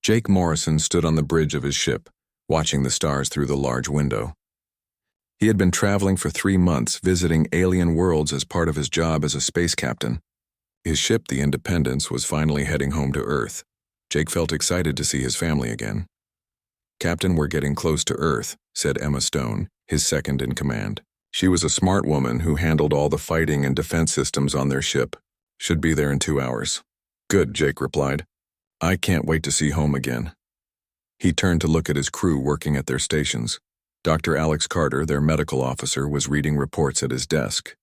Jake Morrison stood on the bridge of his ship, watching the stars through the large window. He had been traveling for 3 months, visiting alien worlds as part of his job as a space captain. His ship, the Independence, was finally heading home to Earth. Jake felt excited to see his family again. "Captain, we're getting close to Earth," said Emma Stone, his second in command. She was a smart woman who handled all the fighting and defense systems on their ship. "Should be there in 2 hours." "Good," Jake replied. "I can't wait to see home again." He turned to look at his crew working at their stations. Dr. Alex Carter, their medical officer, was reading reports at his desk.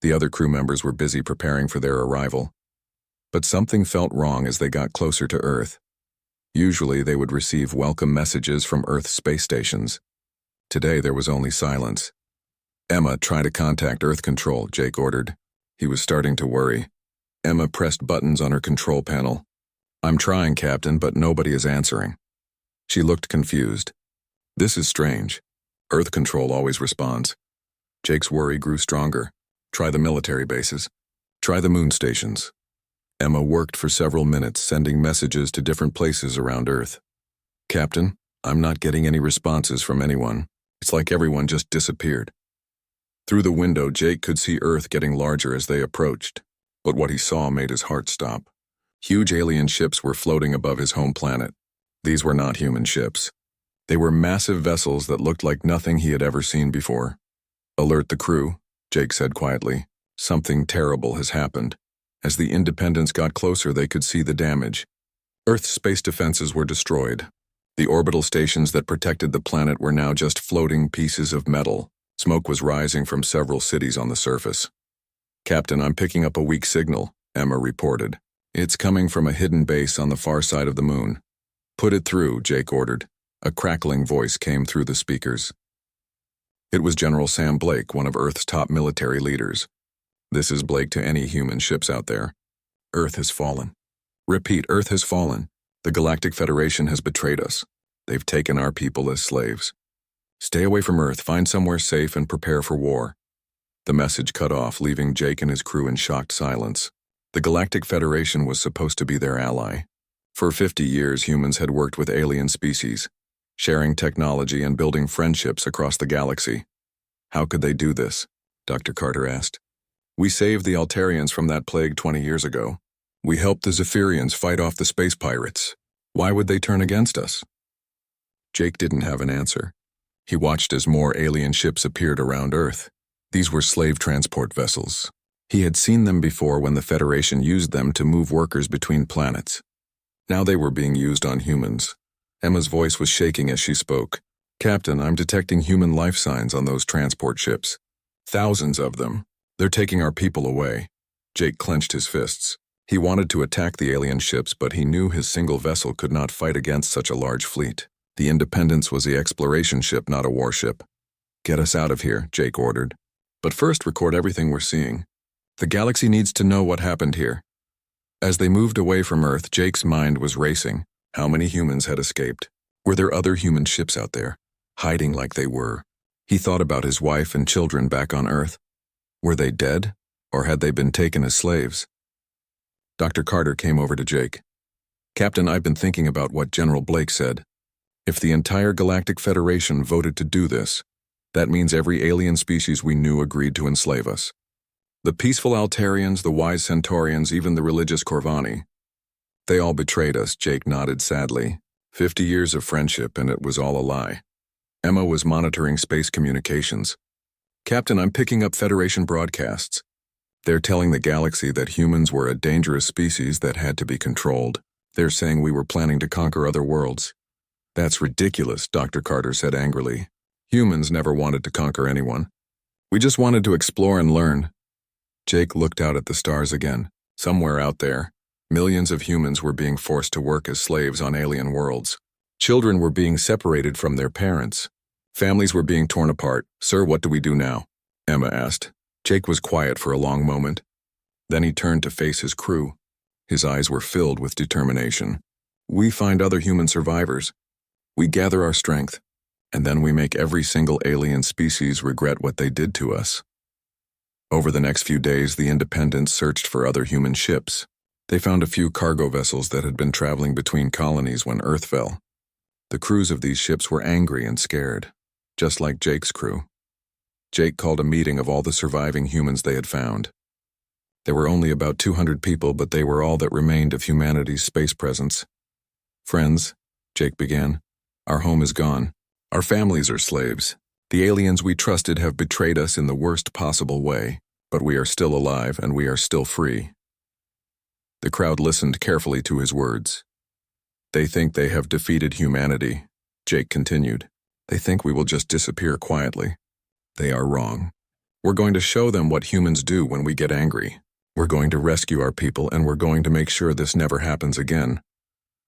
The other crew members were busy preparing for their arrival. But something felt wrong as they got closer to Earth. Usually they would receive welcome messages from Earth's space stations. Today there was only silence. "Emma, try to contact Earth Control," Jake ordered. He was starting to worry. Emma pressed buttons on her control panel. "I'm trying, Captain, but nobody is answering." She looked confused. "This is strange. Earth Control always responds." Jake's worry grew stronger. "Try the military bases. Try the moon stations." Emma worked for several minutes, sending messages to different places around Earth. "Captain, I'm not getting any responses from anyone. It's like everyone just disappeared." Through the window, Jake could see Earth getting larger as they approached. But what he saw made his heart stop. Huge alien ships were floating above his home planet. These were not human ships. They were massive vessels that looked like nothing he had ever seen before. "Alert the crew," Jake said quietly. "Something terrible has happened." As the Independence got closer, they could see the damage. Earth's space defenses were destroyed. The orbital stations that protected the planet were now just floating pieces of metal. Smoke was rising from several cities on the surface. "Captain, I'm picking up a weak signal," Emma reported. "It's coming from a hidden base on the far side of the moon." "Put it through," Jake ordered. A crackling voice came through the speakers. It was General Sam Blake, one of Earth's top military leaders. "This is Blake to any human ships out there. Earth has fallen. Repeat, Earth has fallen. The Galactic Federation has betrayed us. They've taken our people as slaves. Stay away from Earth, find somewhere safe, and prepare for war." The message cut off, leaving Jake and his crew in shocked silence. The Galactic Federation was supposed to be their ally. For 50 years, humans had worked with alien species, sharing technology and building friendships across the galaxy. "How could they do this?" Dr. Carter asked. "We saved the Altarians from that plague 20 years ago. We helped the Zephyrians fight off the space pirates. Why would they turn against us?" Jake didn't have an answer. He watched as more alien ships appeared around Earth. These were slave transport vessels. He had seen them before when the Federation used them to move workers between planets. Now they were being used on humans. Emma's voice was shaking as she spoke. "Captain, I'm detecting human life signs on those transport ships. Thousands of them. They're taking our people away." Jake clenched his fists. He wanted to attack the alien ships, but he knew his single vessel could not fight against such a large fleet. The Independence was the exploration ship, not a warship. "Get us out of here," Jake ordered. "But first record everything we're seeing. The galaxy needs to know what happened here." As they moved away from Earth, Jake's mind was racing. How many humans had escaped? Were there other human ships out there, hiding like they were? He thought about his wife and children back on Earth. Were they dead, or had they been taken as slaves? Dr. Carter came over to Jake. "Captain, I've been thinking about what General Blake said. If the entire Galactic Federation voted to do this, that means every alien species we knew agreed to enslave us. The peaceful Altarians, the wise Centaurians, even the religious Corvani. They all betrayed us," Jake nodded sadly. 50 years of friendship, and it was all a lie. Emma was monitoring space communications. "Captain, I'm picking up Federation broadcasts. They're telling the galaxy that humans were a dangerous species that had to be controlled. They're saying we were planning to conquer other worlds." "That's ridiculous," Dr. Carter said angrily. "Humans never wanted to conquer anyone. We just wanted to explore and learn." Jake looked out at the stars again. Somewhere out there, millions of humans were being forced to work as slaves on alien worlds. Children were being separated from their parents. Families were being torn apart. "Sir, what do we do now?" Emma asked. Jake was quiet for a long moment. Then he turned to face his crew. His eyes were filled with determination. "We find other human survivors. We gather our strength, and then we make every single alien species regret what they did to us." Over the next few days, the Independence searched for other human ships. They found a few cargo vessels that had been traveling between colonies when Earth fell. The crews of these ships were angry and scared, just like Jake's crew. Jake called a meeting of all the surviving humans they had found. There were only about 200 people, but they were all that remained of humanity's space presence. "Friends," Jake began, "our home is gone. Our families are slaves. The aliens we trusted have betrayed us in the worst possible way, but we are still alive and we are still free." The crowd listened carefully to his words. "They think they have defeated humanity," Jake continued. "They think we will just disappear quietly. They are wrong. We're going to show them what humans do when we get angry. We're going to rescue our people, and we're going to make sure this never happens again."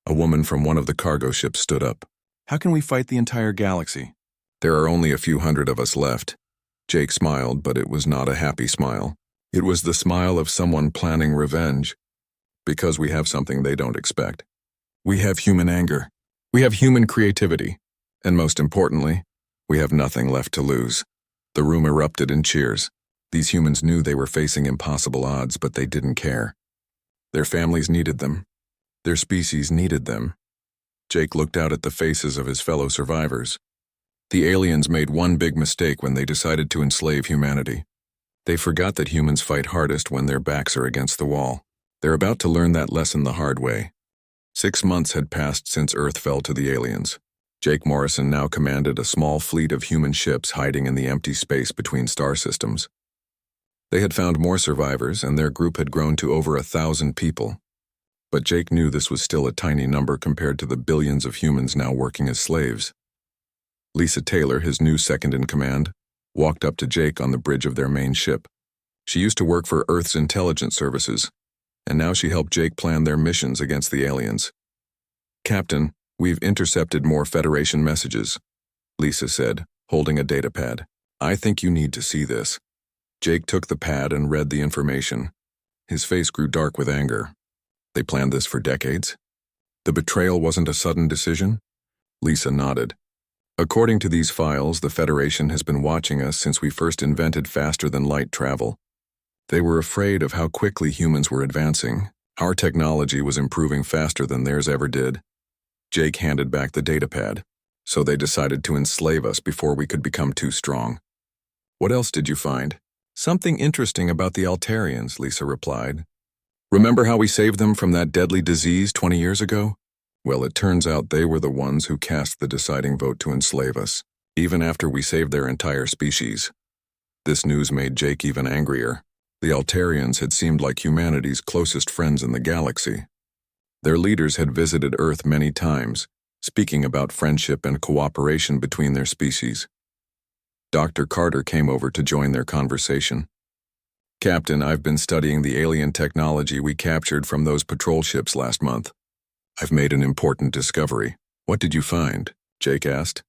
A woman from one of the cargo ships stood up. "How can we fight the entire galaxy? There are only a few hundred of us left." Jake smiled, but it was not a happy smile. It was the smile of someone planning revenge, because we have something they don't expect. We have human anger. We have human creativity. And most importantly, we have nothing left to lose. The room erupted in cheers. These humans knew they were facing impossible odds, but they didn't care. Their families needed them. Their species needed them. Jake looked out at the faces of his fellow survivors. The aliens made one big mistake when they decided to enslave humanity. They forgot that humans fight hardest when their backs are against the wall. They're about to learn that lesson the hard way. 6 months had passed since Earth fell to the aliens. Jake Morrison now commanded a small fleet of human ships hiding in the empty space between star systems. They had found more survivors, and their group had grown to over 1,000 people. But Jake knew this was still a tiny number compared to the billions of humans now working as slaves. Lisa Taylor, his new second-in-command, walked up to Jake on the bridge of their main ship. She used to work for Earth's intelligence services, and now she helped Jake plan their missions against the aliens. "Captain, we've intercepted more Federation messages," Lisa said, holding a datapad. "I think you need to see this." Jake took the pad and read the information. His face grew dark with anger. They planned this for decades? The betrayal wasn't a sudden decision? Lisa nodded. "According to these files, the Federation has been watching us since we first invented faster-than-light travel. They were afraid of how quickly humans were advancing. Our technology was improving faster than theirs ever did." Jake handed back the datapad. "So they decided to enslave us before we could become too strong." "What else did you find?" "Something interesting about the Altarians," Lisa replied. "Remember how we saved them from that deadly disease 20 years ago? Well, it turns out they were the ones who cast the deciding vote to enslave us, even after we saved their entire species." This news made Jake even angrier. The Altarians had seemed like humanity's closest friends in the galaxy. Their leaders had visited Earth many times, speaking about friendship and cooperation between their species. Dr. Carter came over to join their conversation. "Captain, I've been studying the alien technology we captured from those patrol ships last month. I've made an important discovery." "What did you find?" Jake asked.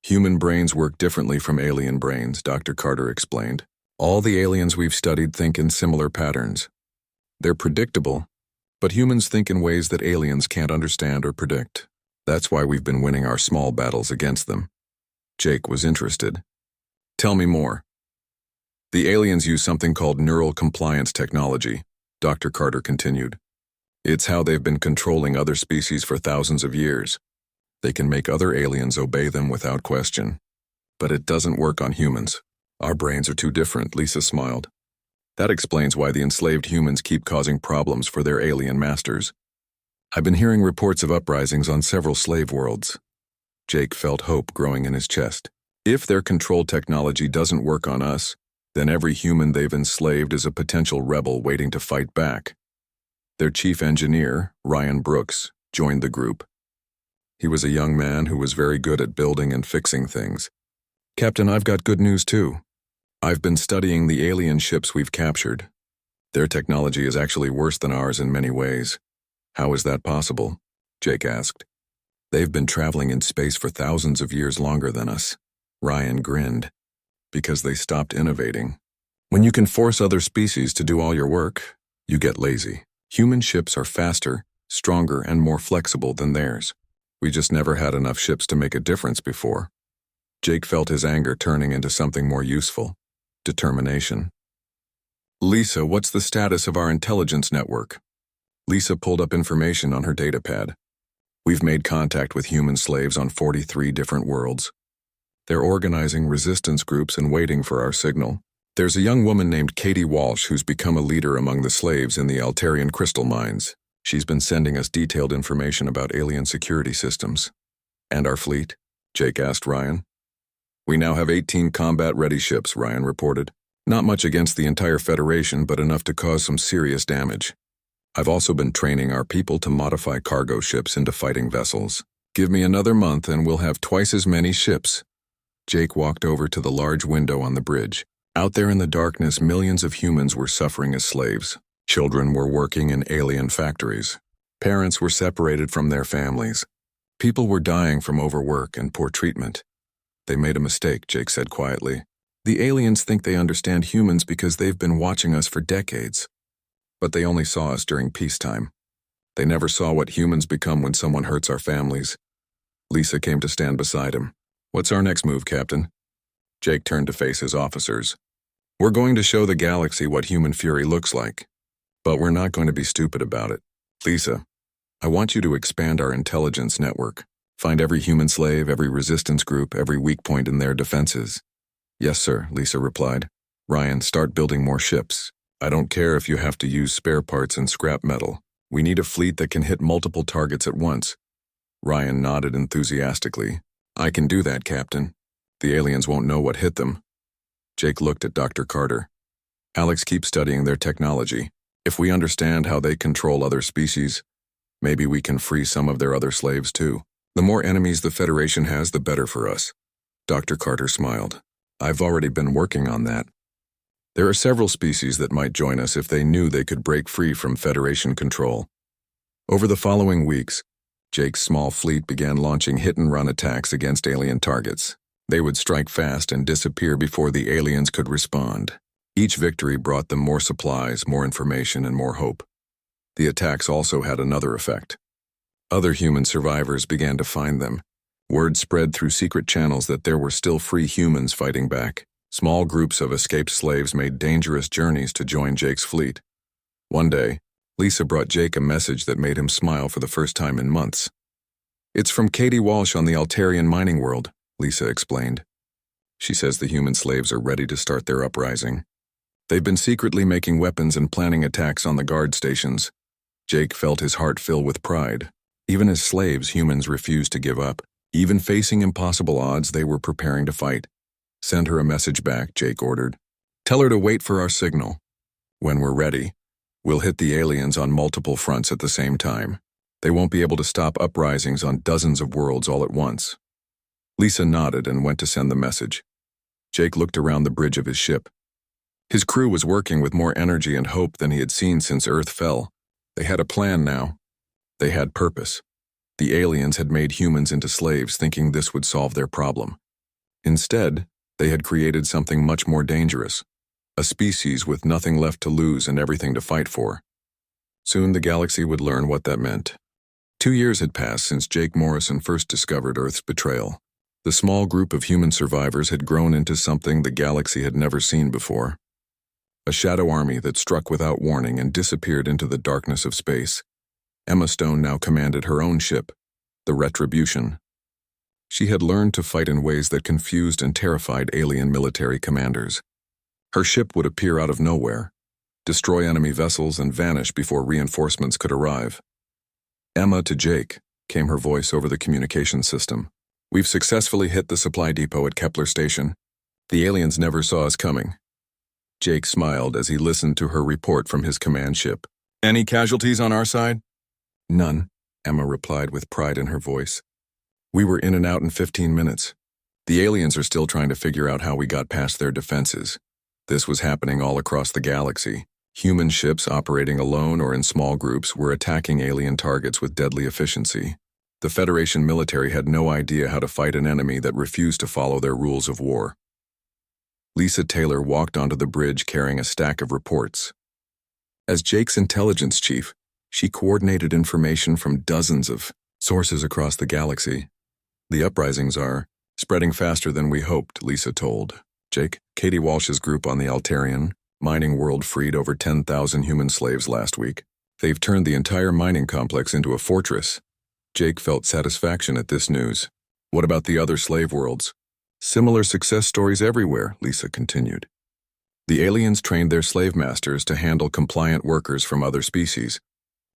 "Human brains work differently from alien brains," Dr. Carter explained. "All the aliens we've studied think in similar patterns. They're predictable, but humans think in ways that aliens can't understand or predict. That's why we've been winning our small battles against them." Jake was interested. "Tell me more." "The aliens use something called neural compliance technology," Dr. Carter continued. "It's how they've been controlling other species for thousands of years. They can make other aliens obey them without question. But it doesn't work on humans. Our brains are too different," Lisa smiled. "That explains why the enslaved humans keep causing problems for their alien masters. I've been hearing reports of uprisings on several slave worlds." Jake felt hope growing in his chest. If their control technology doesn't work on us, then every human they've enslaved is a potential rebel waiting to fight back. Their chief engineer, Ryan Brooks, joined the group. He was a young man who was very good at building and fixing things. "Captain, I've got good news too. I've been studying the alien ships we've captured. Their technology is actually worse than ours in many ways." "How is that possible?" Jake asked. "They've been traveling in space for thousands of years longer than us." Ryan grinned. "Because they stopped innovating. When you can force other species to do all your work, you get lazy. Human ships are faster, stronger, and more flexible than theirs. We just never had enough ships to make a difference before." Jake felt his anger turning into something more useful: determination. "Lisa, what's the status of our intelligence network?" Lisa pulled up information on her datapad. We've made contact with human slaves on 43 different worlds. They're organizing resistance groups and waiting for our signal. There's a young woman named Katie Walsh who's become a leader among the slaves in the Altarian crystal mines. She's been sending us detailed information about alien security systems. And our fleet? Jake asked Ryan. We now have 18 combat-ready ships, Ryan reported. Not much against the entire Federation, but enough to cause some serious damage. I've also been training our people to modify cargo ships into fighting vessels. Give me another month and we'll have twice as many ships. Jake walked over to the large window on the bridge. Out there in the darkness, millions of humans were suffering as slaves. Children were working in alien factories. Parents were separated from their families. People were dying from overwork and poor treatment. They made a mistake, Jake said quietly. The aliens think they understand humans because they've been watching us for decades. But they only saw us during peacetime. They never saw what humans become when someone hurts our families. Lisa came to stand beside him. What's our next move, Captain? Jake turned to face his officers. We're going to show the galaxy what human fury looks like. But we're not going to be stupid about it. Lisa, I want you to expand our intelligence network. Find every human slave, every resistance group, every weak point in their defenses. Yes, sir, Lisa replied. Ryan, start building more ships. I don't care if you have to use spare parts and scrap metal. We need a fleet that can hit multiple targets at once. Ryan nodded enthusiastically. I can do that, Captain. The aliens won't know what hit them. Jake looked at Dr. Carter. Alex, keep studying their technology. If we understand how they control other species, maybe we can free some of their other slaves too. The more enemies the Federation has, the better for us. Dr. Carter smiled. I've already been working on that. There are several species that might join us if they knew they could break free from Federation control. Over the following weeks, Jake's small fleet began launching hit-and-run attacks against alien targets. They would strike fast and disappear before the aliens could respond. Each victory brought them more supplies, more information, and more hope. The attacks also had another effect. Other human survivors began to find them. Word spread through secret channels that there were still free humans fighting back. Small groups of escaped slaves made dangerous journeys to join Jake's fleet. One day, Lisa brought Jake a message that made him smile for the first time in months. It's from Katie Walsh on the Altarian mining world, Lisa explained. She says the human slaves are ready to start their uprising. They've been secretly making weapons and planning attacks on the guard stations. Jake felt his heart fill with pride. Even as slaves, humans refused to give up. Even facing impossible odds, they were preparing to fight. Send her a message back, Jake ordered. Tell her to wait for our signal. When we're ready, we'll hit the aliens on multiple fronts at the same time. They won't be able to stop uprisings on dozens of worlds all at once. Lisa nodded and went to send the message. Jake looked around the bridge of his ship. His crew was working with more energy and hope than he had seen since Earth fell. They had a plan now. They had purpose. The aliens had made humans into slaves, thinking this would solve their problem. Instead, they had created something much more dangerous, a species with nothing left to lose and everything to fight for. Soon the galaxy would learn what that meant. 2 years had passed since Jake Morrison first discovered Earth's betrayal. The small group of human survivors had grown into something the galaxy had never seen before. A shadow army that struck without warning and disappeared into the darkness of space. Emma Stone now commanded her own ship, the Retribution. She had learned to fight in ways that confused and terrified alien military commanders. Her ship would appear out of nowhere, destroy enemy vessels, and vanish before reinforcements could arrive. Emma to Jake, came her voice over the communication system. We've successfully hit the supply depot at Kepler Station. The aliens never saw us coming. Jake smiled as he listened to her report from his command ship. Any casualties on our side? None, Emma replied with pride in her voice. We were in and out in 15 minutes. The aliens are still trying to figure out how we got past their defenses. This was happening all across the galaxy. Human ships operating alone or in small groups were attacking alien targets with deadly efficiency. The Federation military had no idea how to fight an enemy that refused to follow their rules of war. Lisa Taylor walked onto the bridge carrying a stack of reports. As Jake's intelligence chief, she coordinated information from dozens of sources across the galaxy. The uprisings are spreading faster than we hoped, Lisa told. Jake, Katie Walsh's group on the Altarian mining world freed over 10,000 human slaves last week. They've turned the entire mining complex into a fortress. Jake felt satisfaction at this news. What about the other slave worlds? Similar success stories everywhere, Lisa continued. The aliens trained their slave masters to handle compliant workers from other species.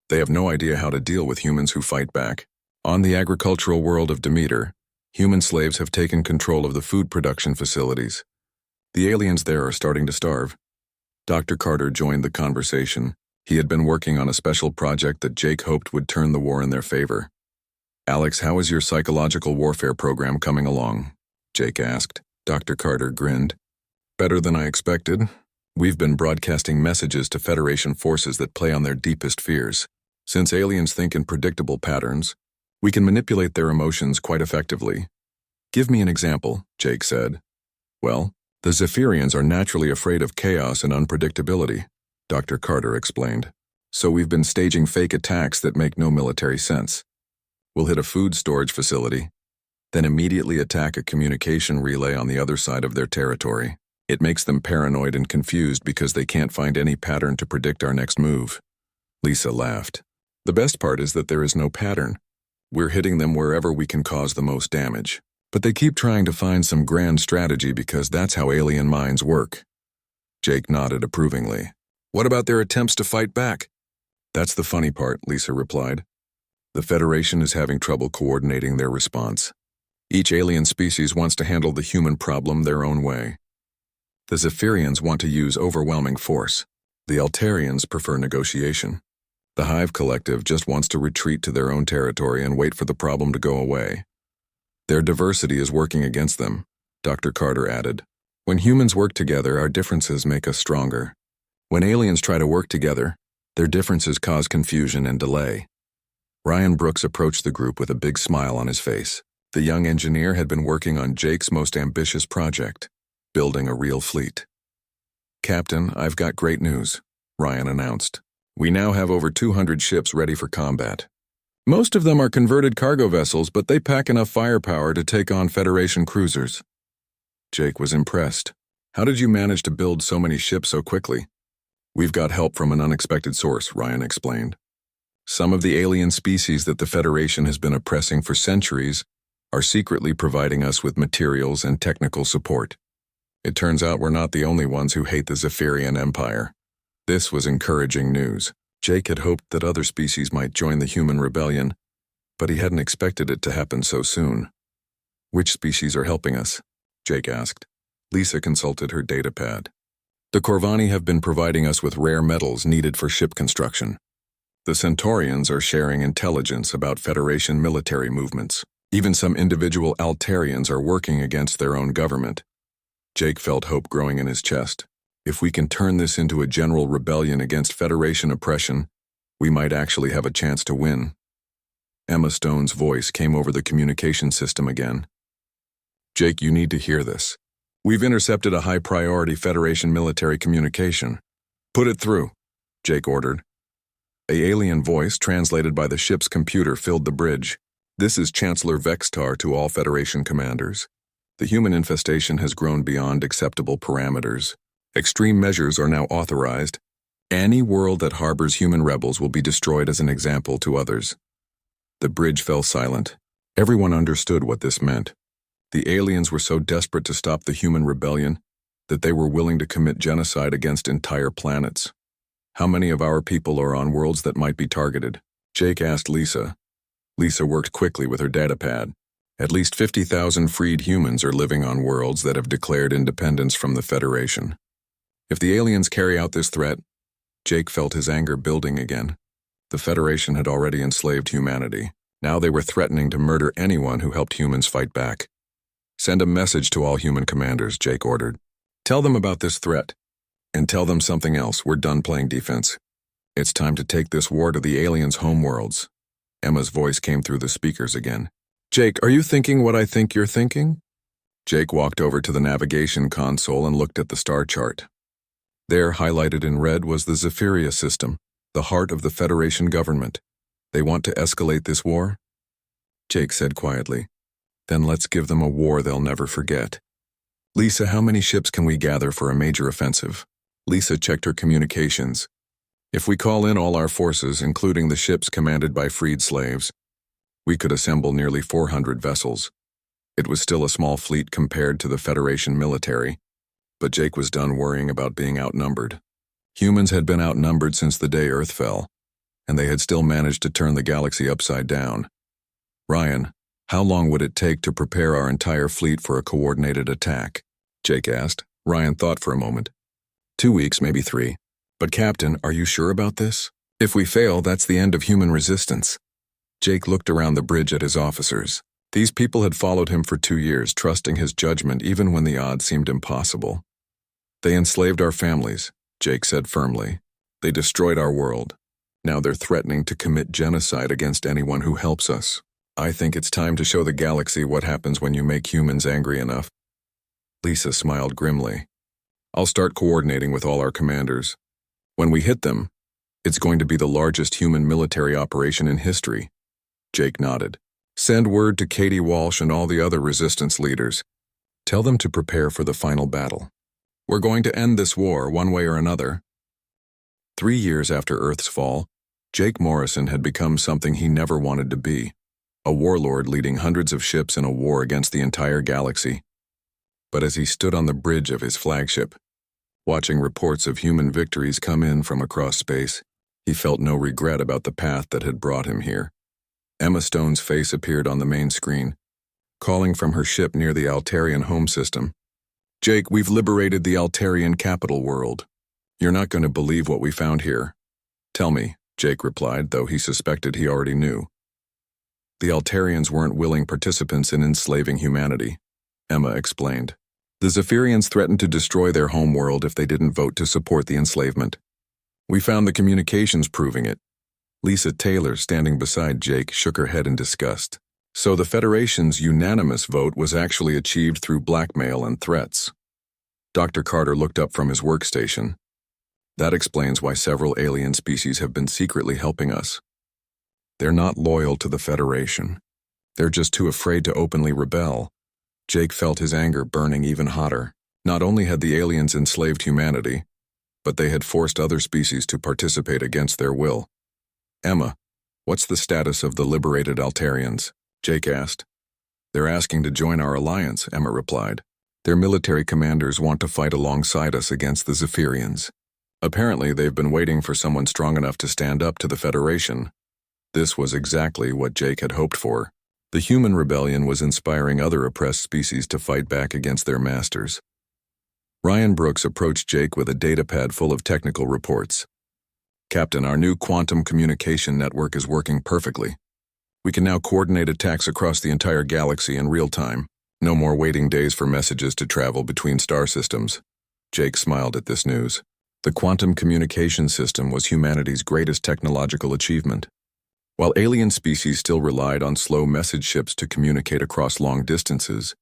They have no idea how to deal with humans who fight back. On the agricultural world of Demeter, human slaves have taken control of the food production facilities. The aliens there are starting to starve. Dr. Carter joined the conversation. He had been working on a special project that Jake hoped would turn the war in their favor. Alex, how is your psychological warfare program coming along? Jake asked. Dr. Carter grinned. Better than I expected. We've been broadcasting messages to Federation forces that play on their deepest fears. Since aliens think in predictable patterns, we can manipulate their emotions quite effectively. Give me an example, Jake said. Well, the Zephyrians are naturally afraid of chaos and unpredictability, Dr. Carter explained. So we've been staging fake attacks that make no military sense. We'll hit a food storage facility, then immediately attack a communication relay on the other side of their territory. It makes them paranoid and confused because they can't find any pattern to predict our next move. Lisa laughed. The best part is that there is no pattern. We're hitting them wherever we can cause the most damage. But they keep trying to find some grand strategy because that's how alien minds work. Jake nodded approvingly. What about their attempts to fight back? That's the funny part, Lisa replied. The Federation is having trouble coordinating their response. Each alien species wants to handle the human problem their own way. The Zephyrians want to use overwhelming force. The Altarians prefer negotiation. The Hive Collective just wants to retreat to their own territory and wait for the problem to go away. Their diversity is working against them, Dr. Carter added. When humans work together, our differences make us stronger. When aliens try to work together, their differences cause confusion and delay. Ryan Brooks approached the group with a big smile on his face. The young engineer had been working on Jake's most ambitious project, building a real fleet. Captain, I've got great news, Ryan announced. We now have over 200 ships ready for combat. Most of them are converted cargo vessels, but they pack enough firepower to take on Federation cruisers. Jake was impressed. How did you manage to build so many ships so quickly? We've got help from an unexpected source, Ryan explained. Some of the alien species that the Federation has been oppressing for centuries are secretly providing us with materials and technical support. It turns out we're not the only ones who hate the Zephyrian Empire. This was encouraging news. Jake had hoped that other species might join the human rebellion, but he hadn't expected it to happen so soon. Which species are helping us? Jake asked. Lisa consulted her datapad. The Corvani have been providing us with rare metals needed for ship construction. The Centaurians are sharing intelligence about Federation military movements. Even some individual Altarians are working against their own government. Jake felt hope growing in his chest. If we can turn this into a general rebellion against Federation oppression, we might actually have a chance to win. Emma Stone's voice came over the communication system again. Jake, you need to hear this. We've intercepted a high-priority Federation military communication. Put it through, Jake ordered. An alien voice, translated by the ship's computer, filled the bridge. This is Chancellor Vextar to all Federation commanders. The human infestation has grown beyond acceptable parameters. Extreme measures are now authorized. Any world that harbors human rebels will be destroyed as an example to others. The bridge fell silent. Everyone understood what this meant. The aliens were so desperate to stop the human rebellion that they were willing to commit genocide against entire planets. How many of our people are on worlds that might be targeted? Jake asked Lisa. Lisa worked quickly with her datapad. At least 50,000 freed humans are living on worlds that have declared independence from the Federation. If the aliens carry out this threat, Jake felt his anger building again. The Federation had already enslaved humanity. Now they were threatening to murder anyone who helped humans fight back. Send a message to all human commanders, Jake ordered. Tell them about this threat. And tell them something else. We're done playing defense. It's time to take this war to the aliens' homeworlds. Emma's voice came through the speakers again. Jake, are you thinking what I think you're thinking? Jake walked over to the navigation console and looked at the star chart. There, highlighted in red, was the Zephyria system, the heart of the Federation government. They want to escalate this war? Jake said quietly. Then let's give them a war they'll never forget. Lisa, how many ships can we gather for a major offensive? Lisa checked her communications. If we call in all our forces, including the ships commanded by freed slaves, we could assemble nearly 400 vessels. It was still a small fleet compared to the Federation military, but Jake was done worrying about being outnumbered. Humans had been outnumbered since the day Earth fell, and they had still managed to turn the galaxy upside down. Ryan, how long would it take to prepare our entire fleet for a coordinated attack? Jake asked. Ryan thought for a moment. 2 weeks, maybe 3. But Captain, are you sure about this? If we fail, that's the end of human resistance. Jake looked around the bridge at his officers. These people had followed him for 2 years, trusting his judgment even when the odds seemed impossible. They enslaved our families, Jake said firmly. They destroyed our world. Now they're threatening to commit genocide against anyone who helps us. I think it's time to show the galaxy what happens when you make humans angry enough. Lisa smiled grimly. I'll start coordinating with all our commanders. When we hit them, it's going to be the largest human military operation in history. Jake nodded. Send word to Katie Walsh and all the other resistance leaders. Tell them to prepare for the final battle. We're going to end this war one way or another. 3 years after Earth's fall, Jake Morrison had become something he never wanted to be. A warlord leading hundreds of ships in a war against the entire galaxy. But as he stood on the bridge of his flagship, watching reports of human victories come in from across space, he felt no regret about the path that had brought him here. Emma Stone's face appeared on the main screen, calling from her ship near the Altarian home system. Jake, we've liberated the Altarian capital world. You're not going to believe what we found here. Tell me, Jake replied, though he suspected he already knew. The Altarians weren't willing participants in enslaving humanity, Emma explained. The Zephyrians threatened to destroy their homeworld if they didn't vote to support the enslavement. We found the communications proving it. Lisa Taylor, standing beside Jake, shook her head in disgust. So the Federation's unanimous vote was actually achieved through blackmail and threats. Dr. Carter looked up from his workstation. That explains why several alien species have been secretly helping us. They're not loyal to the Federation. They're just too afraid to openly rebel. Jake felt his anger burning even hotter. Not only had the aliens enslaved humanity, but they had forced other species to participate against their will. Emma, what's the status of the liberated Altarians? Jake asked. They're asking to join our alliance, Emma replied. Their military commanders want to fight alongside us against the Zephyrians. Apparently, they've been waiting for someone strong enough to stand up to the Federation. This was exactly what Jake had hoped for. The human rebellion was inspiring other oppressed species to fight back against their masters. Ryan Brooks approached Jake with a datapad full of technical reports. Captain, our new quantum communication network is working perfectly. We can now coordinate attacks across the entire galaxy in real time. No more waiting days for messages to travel between star systems. Jake smiled at this news. The quantum communication system was humanity's greatest technological achievement. While alien species still relied on slow message ships to communicate across long distances,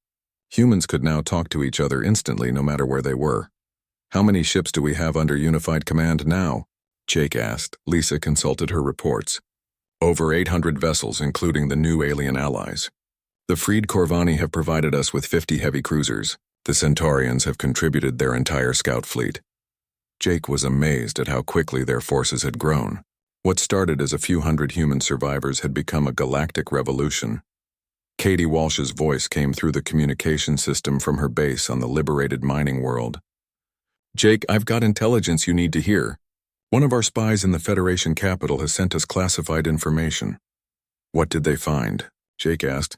humans could now talk to each other instantly no matter where they were. How many ships do we have under unified command now? Jake asked. Lisa consulted her reports. Over 800 vessels, including the new alien allies. The freed Corvani have provided us with 50 heavy cruisers. The Centaurians have contributed their entire scout fleet. Jake was amazed at how quickly their forces had grown. What started as a few hundred human survivors had become a galactic revolution. Katie Walsh's voice came through the communication system from her base on the liberated mining world. Jake, I've got intelligence you need to hear. One of our spies in the Federation capital has sent us classified information. What did they find? Jake asked.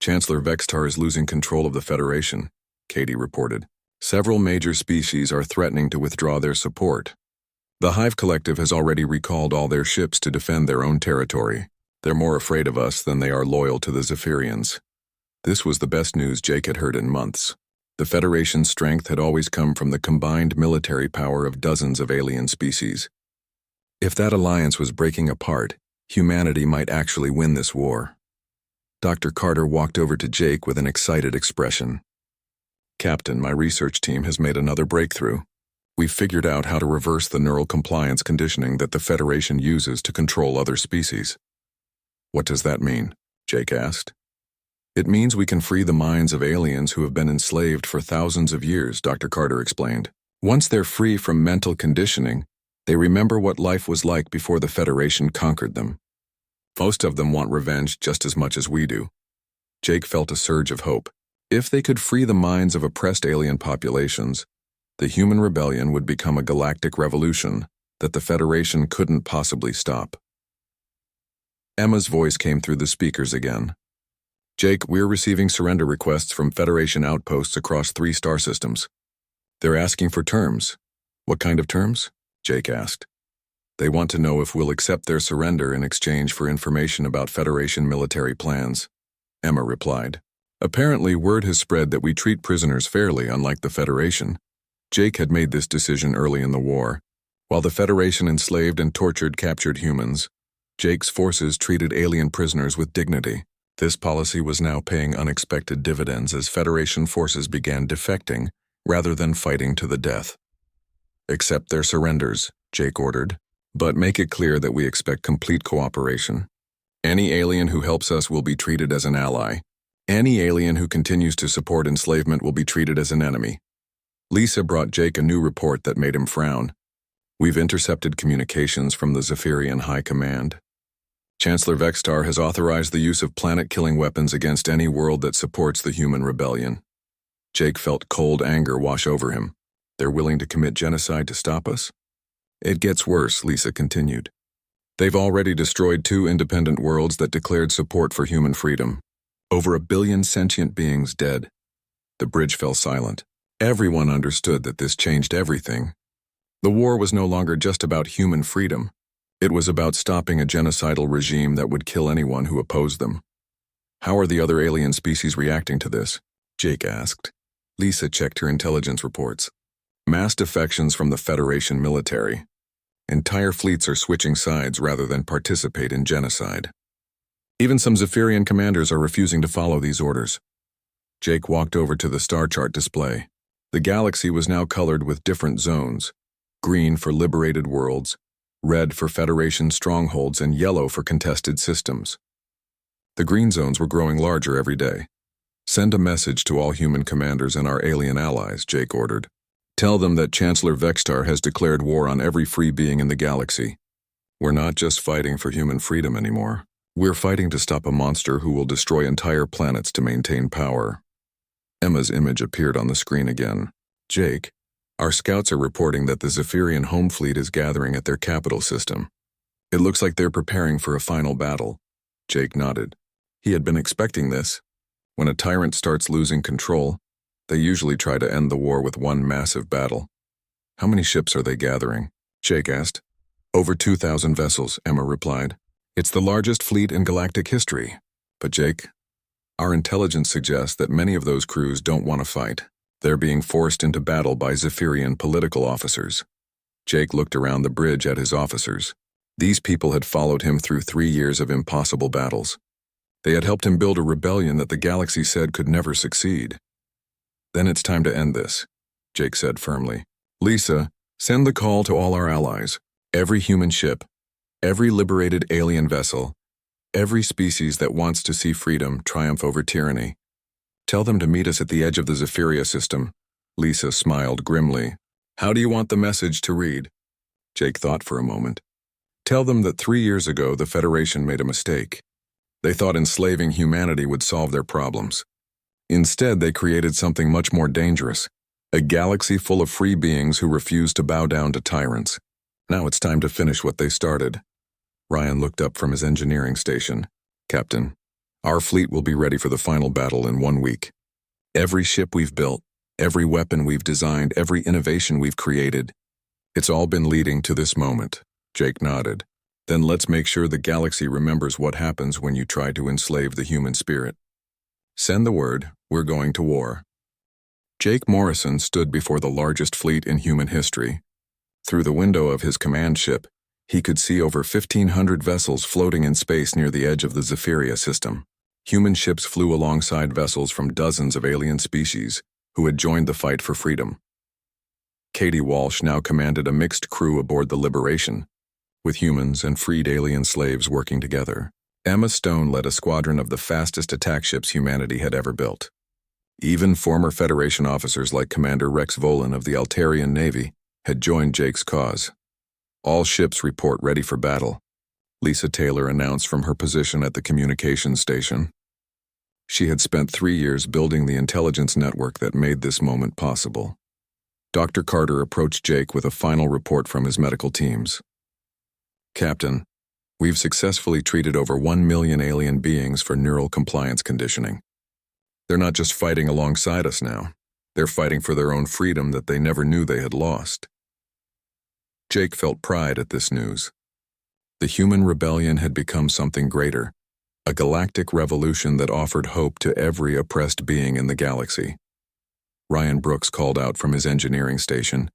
Chancellor Vextar is losing control of the Federation, Katie reported. Several major species are threatening to withdraw their support. The Hive Collective has already recalled all their ships to defend their own territory. They're more afraid of us than they are loyal to the Zephyrians. This was the best news Jake had heard in months. The Federation's strength had always come from the combined military power of dozens of alien species. If that alliance was breaking apart, humanity might actually win this war. Dr. Carter walked over to Jake with an excited expression. Captain, my research team has made another breakthrough. We've figured out how to reverse the neural compliance conditioning that the Federation uses to control other species. What does that mean? Jake asked. It means we can free the minds of aliens who have been enslaved for thousands of years, Dr. Carter explained. Once they're free from mental conditioning, They remember what life was like before the Federation conquered them. Most of them want revenge just as much as we do. Jake felt a surge of hope. If they could free the minds of oppressed alien populations, the human rebellion would become a galactic revolution that the Federation couldn't possibly stop. Emma's voice came through the speakers again. Jake, we're receiving surrender requests from Federation outposts across 3 star systems. They're asking for terms. What kind of terms? Jake asked. They want to know if we'll accept their surrender in exchange for information about Federation military plans. Emma replied. Apparently, word has spread that we treat prisoners fairly, unlike the Federation. Jake had made this decision early in the war. While the Federation enslaved and tortured captured humans, Jake's forces treated alien prisoners with dignity. This policy was now paying unexpected dividends as Federation forces began defecting rather than fighting to the death. Accept their surrenders, Jake ordered, but make it clear that we expect complete cooperation. Any alien who helps us will be treated as an ally. Any alien who continues to support enslavement will be treated as an enemy. Lisa brought Jake a new report that made him frown. We've intercepted communications from the Zephyrian High Command. Chancellor Vextar has authorized the use of planet-killing weapons against any world that supports the human rebellion. Jake felt cold anger wash over him. They're willing to commit genocide to stop us? It gets worse, Lisa continued. They've already destroyed 2 independent worlds that declared support for human freedom. Over 1 billion sentient beings dead. The bridge fell silent. Everyone understood that this changed everything. The war was no longer just about human freedom. It was about stopping a genocidal regime that would kill anyone who opposed them. How are the other alien species reacting to this? Jake asked. Lisa checked her intelligence reports. Mass defections from the Federation military. Entire fleets are switching sides rather than participate in genocide. Even some Zephyrian commanders are refusing to follow these orders. Jake walked over to the star chart display. The galaxy was now colored with different zones. Green for liberated worlds, red for Federation strongholds, and yellow for contested systems. The green zones were growing larger every day. Send a message to all human commanders and our alien allies, Jake ordered. Tell them that Chancellor Vextar has declared war on every free being in the galaxy. We're not just fighting for human freedom anymore. We're fighting to stop a monster who will destroy entire planets to maintain power. Emma's image appeared on the screen again. Jake, our scouts are reporting that the Zephyrian home fleet is gathering at their capital system. It looks like they're preparing for a final battle. Jake nodded. He had been expecting this. When a tyrant starts losing control, they usually try to end the war with one massive battle. How many ships are they gathering? Jake asked. Over 2,000 vessels, Emma replied. It's the largest fleet in galactic history. But Jake, our intelligence suggests that many of those crews don't want to fight. They're being forced into battle by Zephyrian political officers. Jake looked around the bridge at his officers. These people had followed him through 3 years of impossible battles. They had helped him build a rebellion that the galaxy said could never succeed. Then it's time to end this, Jake said firmly. Lisa, send the call to all our allies. Every human ship, every liberated alien vessel, every species that wants to see freedom triumph over tyranny. Tell them to meet us at the edge of the Zephyria system. Lisa smiled grimly. How do you want the message to read? Jake thought for a moment. Tell them that 3 years ago the Federation made a mistake. They thought enslaving humanity would solve their problems. Instead, they created something much more dangerous, a galaxy full of free beings who refuse to bow down to tyrants. Now it's time to finish what they started. Ryan looked up from his engineering station. Captain, our fleet will be ready for the final battle in 1 week. Every ship we've built, every weapon we've designed, every innovation we've created, it's all been leading to this moment. Jake nodded. Then let's make sure the galaxy remembers what happens when you try to enslave the human spirit. Send the word, we're going to war. Jake Morrison stood before the largest fleet in human history. Through the window of his command ship, he could see over 1,500 vessels floating in space near the edge of the Zephyria system. Human ships flew alongside vessels from dozens of alien species who had joined the fight for freedom. Katie Walsh now commanded a mixed crew aboard the Liberation, with humans and freed alien slaves working together. Emma Stone led a squadron of the fastest attack ships humanity had ever built. Even former Federation officers like Commander Rex Volan of the Altarian Navy had joined Jake's cause. All ships report ready for battle, Lisa Taylor announced from her position at the communications station. She had spent 3 years building the intelligence network that made this moment possible. Dr. Carter approached Jake with a final report from his medical teams. Captain, we've successfully treated over 1 million alien beings for neural compliance conditioning. They're not just fighting alongside us now. They're fighting for their own freedom that they never knew they had lost. Jake felt pride at this news. The human rebellion had become something greater, a galactic revolution that offered hope to every oppressed being in the galaxy. Ryan Brooks called out from his engineering station.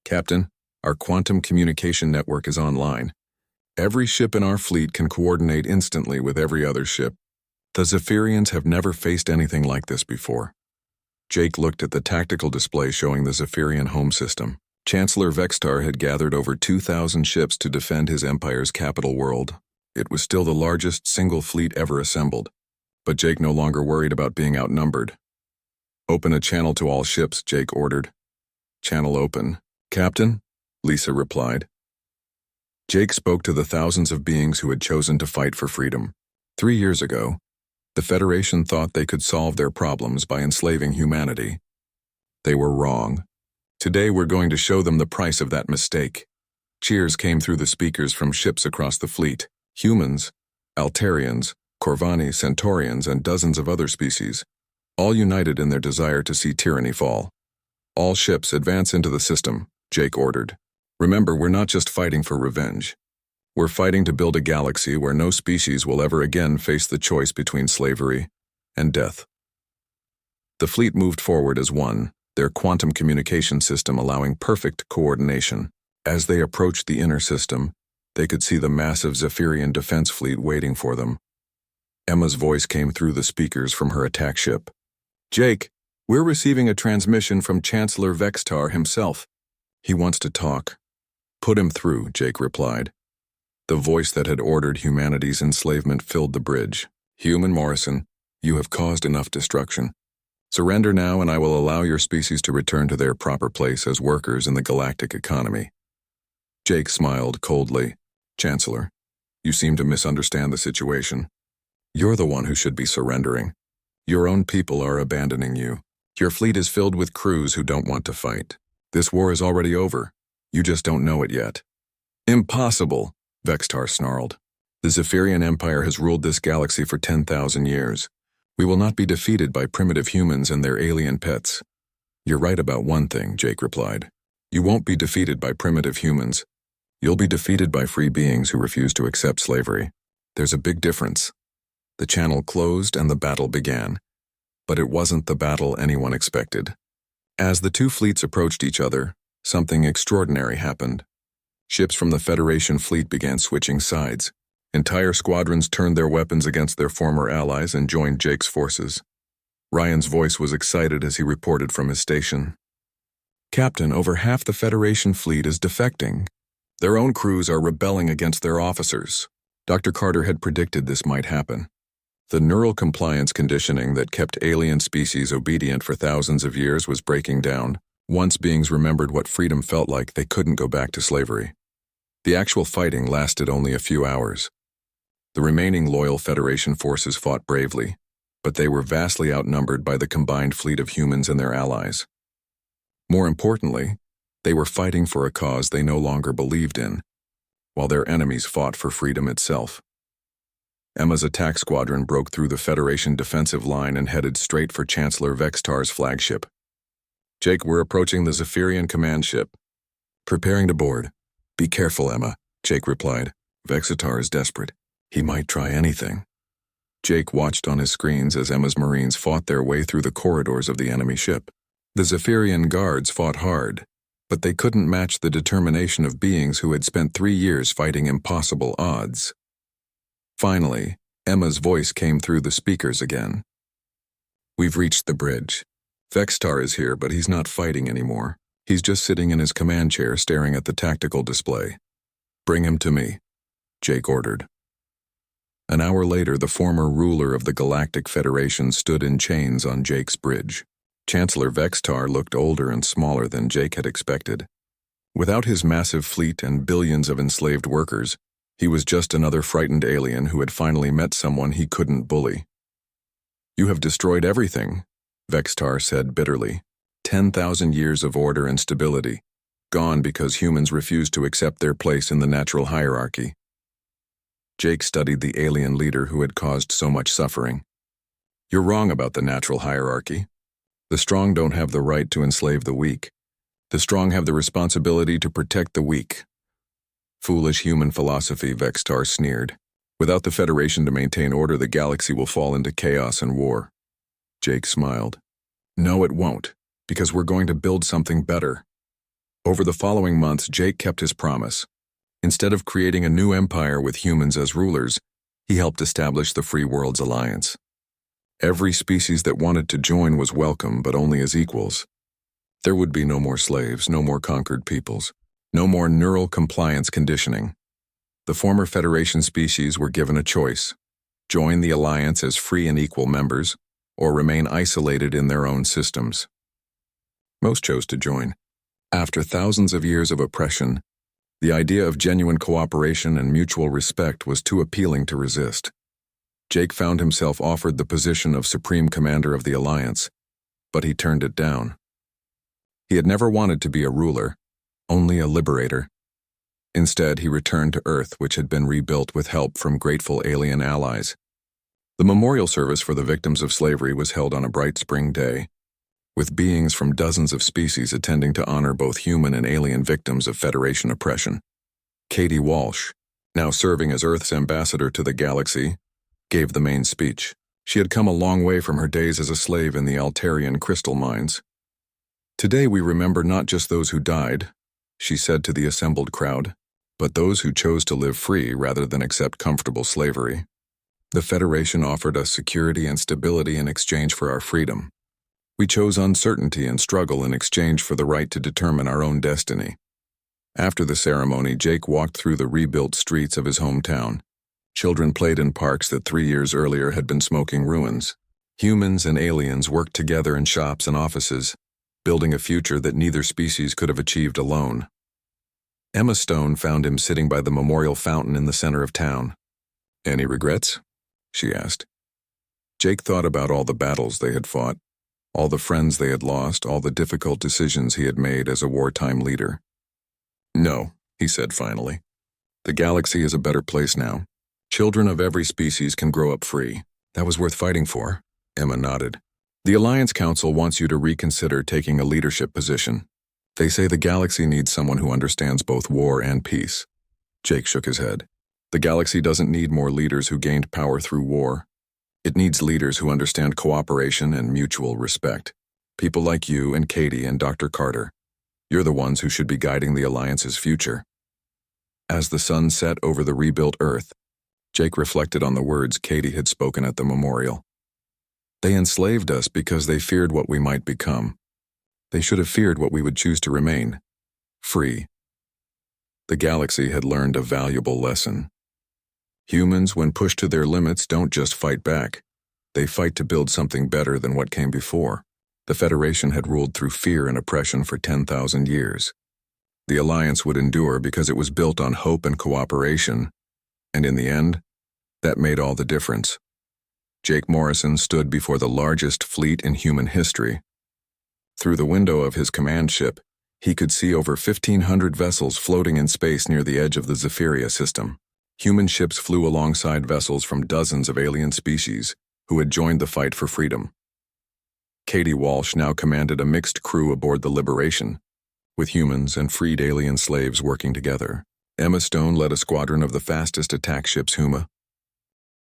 Captain, our quantum communication network is online. Every ship in our fleet can coordinate instantly with every other ship. The Zephyrians have never faced anything like this before. Jake looked at the tactical display showing the Zephyrian home system. Chancellor Vextar had gathered over 2,000 ships to defend his empire's capital world. It was still the largest single fleet ever assembled, but Jake no longer worried about being outnumbered. Open a channel to all ships, Jake ordered. Channel open. Captain? Lisa replied. Jake spoke to the thousands of beings who had chosen to fight for freedom. 3 years ago, the Federation thought they could solve their problems by enslaving humanity. They were wrong. Today we're going to show them the price of that mistake. Cheers came through the speakers from ships across the fleet. Humans, Altarians, Corvani, Centaurians, and dozens of other species, all united in their desire to see tyranny fall. All ships advance into the system, Jake ordered. Remember, we're not just fighting for revenge. We're fighting to build a galaxy where no species will ever again face the choice between slavery and death. The fleet moved forward as one, their quantum communication system allowing perfect coordination. As they approached the inner system, they could see the massive Zephyrian defense fleet waiting for them. Emma's voice came through the speakers from her attack ship. Jake, we're receiving a transmission from Chancellor Vextar himself. He wants to talk. Put him through, Jake replied. The voice that had ordered humanity's enslavement filled the bridge. Human Morrison, you have caused enough destruction. Surrender now and I will allow your species to return to their proper place as workers in the galactic economy. Jake smiled coldly. Chancellor, you seem to misunderstand the situation. You're the one who should be surrendering. Your own people are abandoning you. Your fleet is filled with crews who don't want to fight. This war is already over. You just don't know it yet. Impossible, Vextar snarled. The Zephyrian Empire has ruled this galaxy for 10,000 years. We will not be defeated by primitive humans and their alien pets. You're right about one thing, Jake replied. You won't be defeated by primitive humans. You'll be defeated by free beings who refuse to accept slavery. There's a big difference. The channel closed and the battle began. But it wasn't the battle anyone expected. As the two fleets approached each other, something extraordinary happened. Ships from the Federation fleet began switching sides. Entire squadrons turned their weapons against their former allies and joined Jake's forces. Ryan's voice was excited as he reported from his station. Captain, over half the Federation fleet is defecting. Their own crews are rebelling against their officers. Dr. Carter had predicted this might happen. The neural compliance conditioning that kept alien species obedient for thousands of years was breaking down. Once beings remembered what freedom felt like, they couldn't go back to slavery. The actual fighting lasted only a few hours. The remaining loyal Federation forces fought bravely, but they were vastly outnumbered by the combined fleet of humans and their allies. More importantly, they were fighting for a cause they no longer believed in, while their enemies fought for freedom itself. Emma's attack squadron broke through the Federation defensive line and headed straight for Chancellor Vextar's flagship. Jake, we're approaching the Zephyrian command ship. Preparing to board. Be careful, Emma, Jake replied. Vextar is desperate. He might try anything. Jake watched on his screens as Emma's Marines fought their way through the corridors of the enemy ship. The Zephyrian guards fought hard, but they couldn't match the determination of beings who had spent 3 years fighting impossible odds. Finally, Emma's voice came through the speakers again. We've reached the bridge. Vextar is here, but he's not fighting anymore. He's just sitting in his command chair staring at the tactical display. Bring him to me, Jake ordered. An hour later, the former ruler of the Galactic Federation stood in chains on Jake's bridge. Chancellor Vextar looked older and smaller than Jake had expected. Without his massive fleet and billions of enslaved workers, he was just another frightened alien who had finally met someone he couldn't bully. "You have destroyed everything," Vextar said bitterly. 10,000 years of order and stability, gone because humans refused to accept their place in the natural hierarchy. Jake studied the alien leader who had caused so much suffering. "You're wrong about the natural hierarchy. The strong don't have the right to enslave the weak. The strong have the responsibility to protect the weak." "Foolish human philosophy," Vextar sneered. "Without the Federation to maintain order, the galaxy will fall into chaos and war." Jake smiled. "No, it won't, because we're going to build something better." Over the following months, Jake kept his promise. Instead of creating a new empire with humans as rulers, he helped establish the Free Worlds Alliance. Every species that wanted to join was welcome, but only as equals. There would be no more slaves, no more conquered peoples, no more neural compliance conditioning. The former Federation species were given a choice: join the Alliance as free and equal members, or remain isolated in their own systems. Most chose to join. After thousands of years of oppression, the idea of genuine cooperation and mutual respect was too appealing to resist. Jake found himself offered the position of Supreme Commander of the Alliance, but he turned it down. He had never wanted to be a ruler, only a liberator. Instead, he returned to Earth, which had been rebuilt with help from grateful alien allies. The memorial service for the victims of slavery was held on a bright spring day, with beings from dozens of species attending to honor both human and alien victims of Federation oppression. Katie Walsh, now serving as Earth's ambassador to the galaxy, gave the main speech. She had come a long way from her days as a slave in the Altarian crystal mines. "Today we remember not just those who died," she said to the assembled crowd, "but those who chose to live free rather than accept comfortable slavery. The Federation offered us security and stability in exchange for our freedom. We chose uncertainty and struggle in exchange for the right to determine our own destiny." After the ceremony, Jake walked through the rebuilt streets of his hometown. Children played in parks that 3 years earlier had been smoking ruins. Humans and aliens worked together in shops and offices, building a future that neither species could have achieved alone. Emma Stone found him sitting by the memorial fountain in the center of town. "Any regrets?" she asked. Jake thought about all the battles they had fought, all the friends they had lost, all the difficult decisions he had made as a wartime leader. "No," he said finally. "The galaxy is a better place now. Children of every species can grow up free. That was worth fighting for." Emma nodded. "The Alliance Council wants you to reconsider taking a leadership position. They say the galaxy needs someone who understands both war and peace." Jake shook his head. "The galaxy doesn't need more leaders who gained power through war. It needs leaders who understand cooperation and mutual respect. People like you and Katie and Dr. Carter. You're the ones who should be guiding the Alliance's future." As the sun set over the rebuilt Earth, Jake reflected on the words Katie had spoken at the memorial. "They enslaved us because they feared what we might become. They should have feared what we would choose to remain: free." The galaxy had learned a valuable lesson. Humans, when pushed to their limits, don't just fight back. They fight to build something better than what came before. The Federation had ruled through fear and oppression for 10,000 years. The Alliance would endure because it was built on hope and cooperation, and in the end, that made all the difference. Jake Morrison stood before the largest fleet in human history. Through the window of his command ship, he could see over 1,500 vessels floating in space near the edge of the Zephyria system. Human ships flew alongside vessels from dozens of alien species who had joined the fight for freedom. Katie Walsh now commanded a mixed crew aboard the Liberation, with humans and freed alien slaves working together. Emma Stone led a squadron of the fastest attack ships Huma,